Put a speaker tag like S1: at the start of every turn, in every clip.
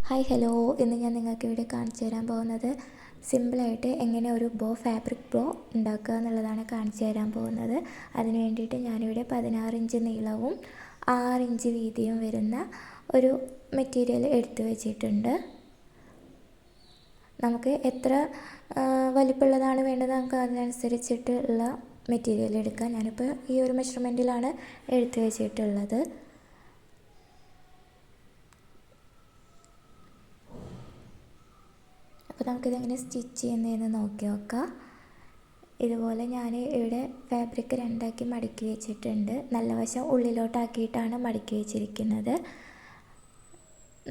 S1: Hi hello, ഇന്ന് ഞാൻ നിങ്ങൾക്ക് ഇവിടെ കാണിച്ചു തരാൻ പോകുന്നത് സിമ്പിളായിട്ട് എങ്ങനെ ഒരു ഫാബ്രിക് ബോ ഉണ്ടാക്കുക എന്നുള്ളതാണ് കാണിച്ചു തരാൻ പോകുന്നത്. അതിന് വേണ്ടിയിട്ട് ഞാനിവിടെ 16 ഇഞ്ച് നീളവും 6 ഇഞ്ച് വീതിയും വരുന്ന ഒരു മെറ്റീരിയൽ എടുത്തു വെച്ചിട്ടുണ്ട്. നമുക്ക് എത്ര വലിപ്പമുള്ളതാണ് വേണ്ടത് നമുക്ക് അതിനനുസരിച്ചിട്ടുള്ള മെറ്റീരിയൽ എടുക്കാം. ഞാനിപ്പോൾ ഈ ഒരു മെഷർമെൻറ്റിലാണ് എടുത്തു വെച്ചിട്ടുള്ളത്. അപ്പോൾ നമുക്കിതെങ്ങനെ സ്റ്റിച്ച് ചെയ്യുന്നതെന്ന് നോക്കി നോക്കാം. ഇതുപോലെ ഞാൻ ഇവിടെ ഫാബ്രിക് രണ്ടാക്കി മടക്കി വെച്ചിട്ടുണ്ട്. നല്ല വശം ഉള്ളിലോട്ടാക്കിയിട്ടാണ് മടക്കി വെച്ചിരിക്കുന്നത്.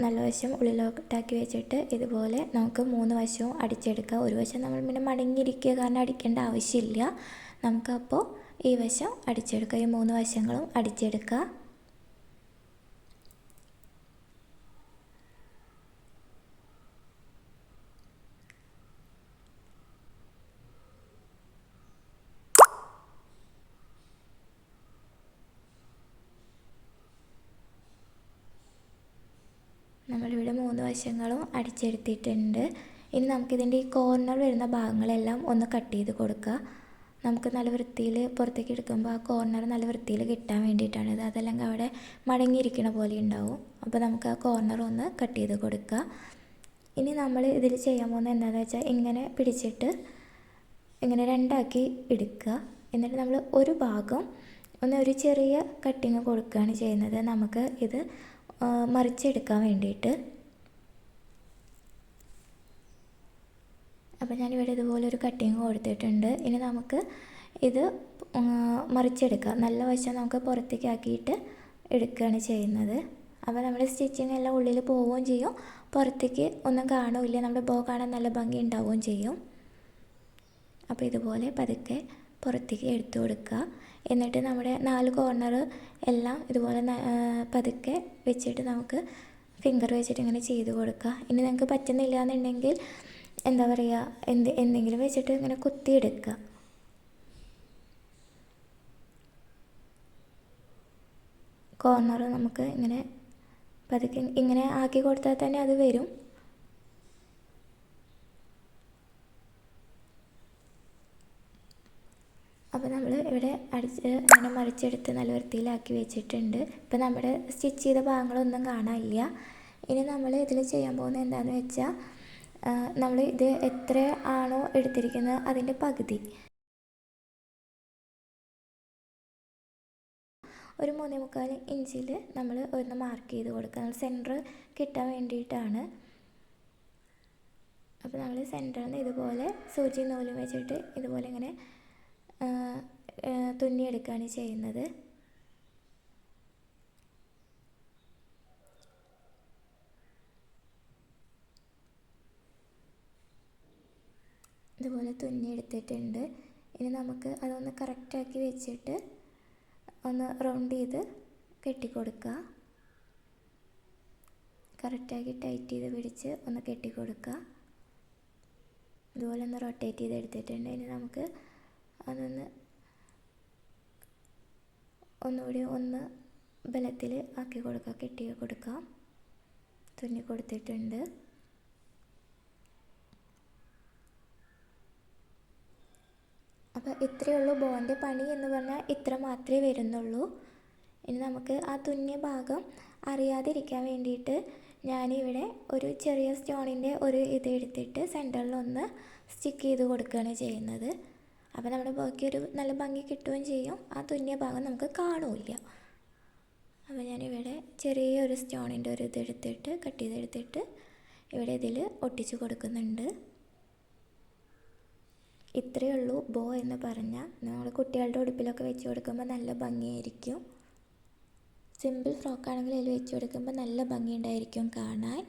S1: നല്ല വശം ഉള്ളിലോട്ടാക്കി വെച്ചിട്ട് ഇതുപോലെ നമുക്ക് 3 വശവും അടിച്ചെടുക്കാം. ഒരു വശം നമ്മൾ പിന്നെ മടങ്ങിയിരിക്കുക കാരണം അടിക്കേണ്ട ആവശ്യമില്ല. നമുക്കപ്പോൾ ഈ വശം അടിച്ചെടുക്കാം. ഈ 3 വശങ്ങളും അടിച്ചെടുക്കാം. നമ്മളിവിടെ 3 വശങ്ങളും അടിച്ചെടുത്തിട്ടുണ്ട്. ഇനി നമുക്കിതിൻ്റെ ഈ കോർണർ വരുന്ന ഭാഗങ്ങളെല്ലാം ഒന്ന് കട്ട് ചെയ്ത് കൊടുക്കുക. നമുക്ക് നല്ല വൃത്തിയിൽ പുറത്തേക്ക് എടുക്കുമ്പോൾ ആ കോർണർ നല്ല വൃത്തിയിൽ കിട്ടാൻ വേണ്ടിയിട്ടാണിത്. അതല്ലെങ്കിൽ അവിടെ മടങ്ങിയിരിക്കണ പോലെ ഉണ്ടാവും. അപ്പോൾ നമുക്ക് ആ കോർണർ ഒന്ന് കട്ട് ചെയ്ത് കൊടുക്കുക. ഇനി നമ്മൾ ഇതിൽ ചെയ്യാൻ പോകുന്നത് എന്താണെന്ന് വെച്ചാൽ ഇങ്ങനെ പിടിച്ചിട്ട് ഇങ്ങനെ രണ്ടാക്കി എടുക്കുക. എന്നിട്ട് നമ്മൾ ഒരു ഭാഗം ഒരു ചെറിയ കട്ടിങ് കൊടുക്കുകയാണ് ചെയ്യുന്നത്. നമുക്ക് ഇത് മറിച്ചെടുക്കാൻ വേണ്ടിയിട്ട്. അപ്പോൾ ഞാനിവിടെ ഇതുപോലെ ഒരു കട്ടിങ് കൊടുത്തിട്ടുണ്ട്. ഇനി നമുക്ക് ഇത് മറിച്ചെടുക്കാം. നല്ല വശം നമുക്ക് പുറത്തേക്ക് ആക്കിയിട്ട് എടുക്കുകയാണ് ചെയ്യുന്നത്. അപ്പോൾ നമ്മുടെ സ്റ്റിച്ചിങ് എല്ലാം ഉള്ളിൽ പോവുകയും ചെയ്യും, പുറത്തേക്ക് ഒന്നും കാണുമില്ല, നമ്മുടെ ബോ കാണാൻ നല്ല ഭംഗി ഉണ്ടാവുകയും ചെയ്യും. അപ്പോൾ ഇതുപോലെ പതുക്കെ പുറത്തേക്ക് എടുത്തു കൊടുക്കുക. എന്നിട്ട് നമ്മുടെ 4 കോർണർ എല്ലാം ഇതുപോലെ പതുക്കെ വെച്ചിട്ട് നമുക്ക് ഫിംഗർ വെച്ചിട്ട് ഇങ്ങനെ ചെയ്ത് കൊടുക്കുക. ഇനി നിങ്ങൾക്ക് പറ്റുന്നില്ല എന്നുണ്ടെങ്കിൽ എന്താ പറയുക, എന്തെങ്കിലും വെച്ചിട്ട് ഇങ്ങനെ കുത്തിയെടുക്കുക. കോർണർ നമുക്ക് ഇങ്ങനെ പതുക്കെ ഇങ്ങനെ ആക്കി കൊടുത്താൽ തന്നെ അത് വരും. അപ്പോൾ നമ്മൾ ഇവിടെ ഇങ്ങനെ മറിച്ചെടുത്ത് നല്ല വൃത്തിയിലാക്കി വെച്ചിട്ടുണ്ട്. ഇപ്പോൾ നമ്മുടെ സ്റ്റിച്ച് ചെയ്ത ഭാഗങ്ങളൊന്നും കാണാനില്ല. ഇനി നമ്മൾ ഇതിൽ ചെയ്യാൻ പോകുന്നത് എന്താണെന്ന് വെച്ചാൽ നമ്മൾ ഇത് എത്ര ആണോ എടുത്തിരിക്കുന്നത് അതിൻ്റെ പകുതി ഒരു 3.25 ഇഞ്ചിൽ നമ്മൾ ഒന്ന് മാർക്ക് ചെയ്ത് കൊടുക്കുക. നമ്മൾ സെൻറ്റർ കിട്ടാൻ വേണ്ടിയിട്ടാണ്. അപ്പോൾ നമ്മൾ സെൻറ്ററിൽ നിന്ന് ഇതുപോലെ സൂചി നൂലും വെച്ചിട്ട് ഇതുപോലെ ഇങ്ങനെ തുന്നിയെടുക്കുകയാണ് ചെയ്യുന്നത്. ഇതുപോലെ തുന്നിയെടുത്തിട്ടുണ്ട്. ഇനി നമുക്ക് അതൊന്ന് കറക്റ്റാക്കി വെച്ചിട്ട് ഒന്ന് റൗണ്ട് ചെയ്ത് കെട്ടിക്കൊടുക്കുക. കറക്റ്റാക്കി ടൈറ്റ് ചെയ്ത് പിടിച്ച് ഒന്ന് കെട്ടിക്കൊടുക്കുക. ഇതുപോലെ ഒന്ന് റൊട്ടേറ്റ് ചെയ്ത് എടുത്തിട്ടുണ്ട്. ഇനി നമുക്ക് അതൊന്ന് ഒന്നുകൂടി ഒന്ന് ബലത്തിൽ ആക്കി കൊടുക്കുക, കെട്ടി കൊടുക്കാം. തുന്നി കൊടുത്തിട്ടുണ്ട്. അപ്പോൾ ഇത്രയേ ഉള്ളൂ. ബോൻ്റെ പണി എന്ന് പറഞ്ഞാൽ ഇത്ര മാത്രമേ വരുന്നുള്ളൂ. ഇനി നമുക്ക് ആ തുന്നിയ ഭാഗം അറിയാതിരിക്കാൻ വേണ്ടിയിട്ട് ഞാനിവിടെ ഒരു ചെറിയ സ്റ്റോണിൻ്റെ ഒരു ഇത് എടുത്തിട്ട് സെൻറ്ററിലൊന്ന് സ്റ്റിക്ക് ചെയ്ത് കൊടുക്കുകയാണ് ചെയ്യുന്നത്. അപ്പോൾ നമ്മുടെ ബാക്കി ഒരു നല്ല ഭംഗി കിട്ടുകയും ചെയ്യും, ആ തുന്നിയ ഭാഗം നമുക്ക് കാണൂല്ല. അപ്പോൾ ഞാനിവിടെ ചെറിയൊരു സ്റ്റോണിൻ്റെ ഒരു ഇതെടുത്തിട്ട് കട്ട് ചെയ്തെടുത്തിട്ട് ഇവിടെ ഇതിൽ ഒട്ടിച്ച് കൊടുക്കുന്നുണ്ട്. ഇത്രയേ ഉള്ളൂ ബോ എന്ന് പറഞ്ഞാൽ. നമ്മൾ കുട്ടികളുടെ ഉടുപ്പിലൊക്കെ വെച്ച് കൊടുക്കുമ്പോൾ നല്ല ഭംഗിയായിരിക്കും. സിമ്പിൾ ഫ്രോക്കാണെങ്കിൽ അതിൽ വെച്ച് കൊടുക്കുമ്പോൾ നല്ല ഭംഗിയുണ്ടായിരിക്കും കാണാൻ.